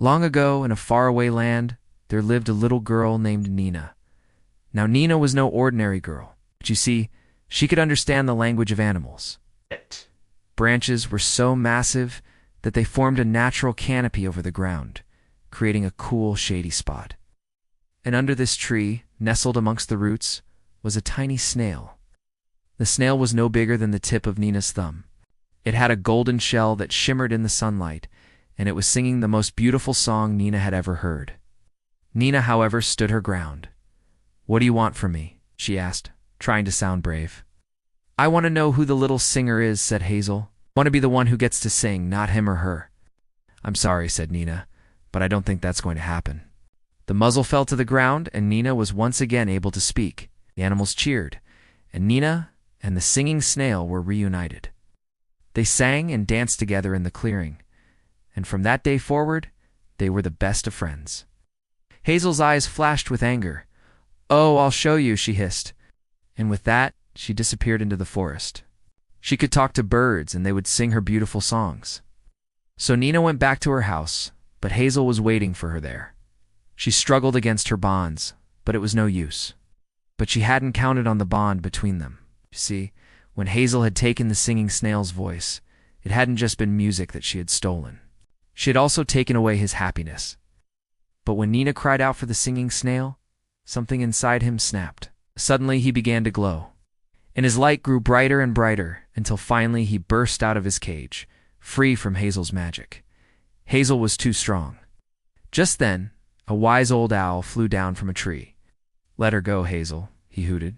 Long ago, in a faraway land, there lived a little girl named Nina. Now, Nina was no ordinary girl, but you see, she could understand the language of animals. Branches were so massive that they formed a natural canopy over the ground, creating a cool, shady spot. And under this tree, nestled amongst the roots, was a tiny snail. The snail was no bigger than the tip of Nina's thumb. It had a golden shell that shimmered in the sunlight, and it was singing the most beautiful song Nina had ever heard. Nina, however, stood her ground. "What do you want from me?" she asked, trying to sound brave. "I want to know who the little singer is," said Hazel. "I want to be the one who gets to sing, not him or her." "I'm sorry," said Nina, "but I don't think that's going to happen." The muzzle fell to the ground, and Nina was once again able to speak. The animals cheered, and Nina and the singing snail were reunited. They sang and danced together in the clearing, and from that day forward, they were the best of friends. Hazel's eyes flashed with anger. "Oh, I'll show you," she hissed. And with that, she disappeared into the forest. She could talk to birds, and they would sing her beautiful songs. So Nina went back to her house, but Hazel was waiting for her there. She struggled against her bonds, but it was no use. But she hadn't counted on the bond between them. You see, when Hazel had taken the singing snail's voice, it hadn't just been music that she had stolen. She had also taken away his happiness. But when Nina cried out for the singing snail, something inside him snapped. Suddenly he began to glow, and his light grew brighter and brighter until finally he burst out of his cage, free from Hazel's magic. Hazel was too strong. Just then, a wise old owl flew down from a tree. "Let her go, Hazel," he hooted.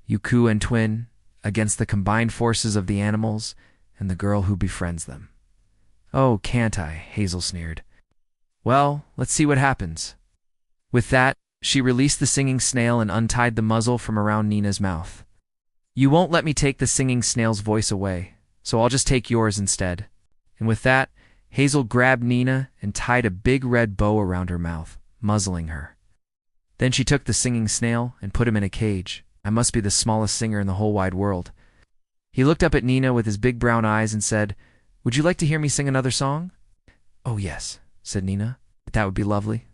"You coo and twin against the combined forces of the animals and the girl who befriends them." "Oh, can't I?" Hazel sneered. "Well, let's see what happens." With that, she released the singing snail and untied the muzzle from around Nina's mouth. "You won't let me take the singing snail's voice away, so I'll just take yours instead." And with that, Hazel grabbed Nina and tied a big red bow around her mouth, muzzling her. Then she took the singing snail and put him in a cage. "I must be the smallest singer in the whole wide world." He looked up at Nina with his big brown eyes and said, "Would you like to hear me sing another song?" "Oh, yes," said Nina. "That would be lovely."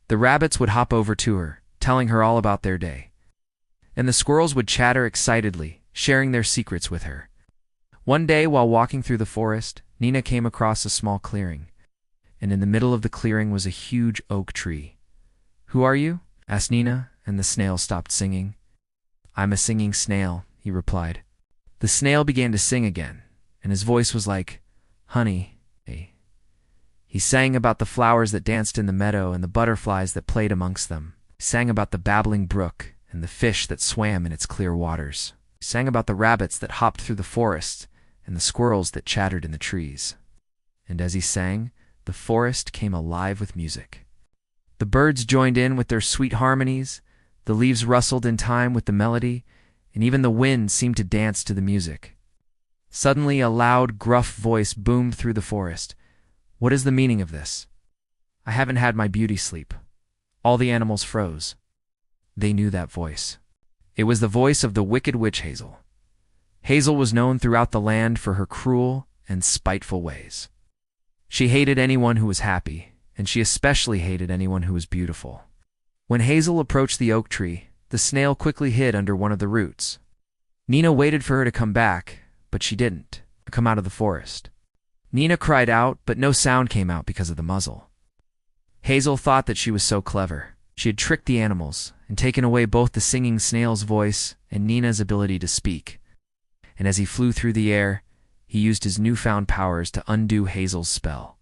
The rabbits would hop over to her, telling her all about their day. And the squirrels would chatter excitedly, sharing their secrets with her. One day, while walking through the forest, Nina came across a small clearing. And in the middle of the clearing was a huge oak tree. "Who are you?" asked Nina, and the snail stopped singing. "I'm a singing snail," he replied. The snail began to sing again, and his voice was like honey. He sang about the flowers that danced in the meadow and the butterflies that played amongst them. He sang about the babbling brook and the fish that swam in its clear waters. He sang about the rabbits that hopped through the forest and the squirrels that chattered in the trees. And as he sang, the forest came alive with music. The birds joined in with their sweet harmonies, the leaves rustled in time with the melody, and even the wind seemed to dance to the music. Suddenly a loud, gruff voice boomed through the forest. "What is the meaning of this? I haven't had my beauty sleep." All the animals froze. They knew that voice. It was the voice of the wicked witch Hazel. Hazel was known throughout the land for her cruel and spiteful ways. She hated anyone who was happy, and she especially hated anyone who was beautiful. When Hazel approached the oak tree, the snail quickly hid under one of the roots. Nina waited for her to come back, but she didn't come out of the forest. Nina cried out, but no sound came out because of the muzzle. Hazel thought that she was so clever. She had tricked the animals and taken away both the singing snail's voice and Nina's ability to speak. And as he flew through the air, he used his newfound powers to undo Hazel's spell.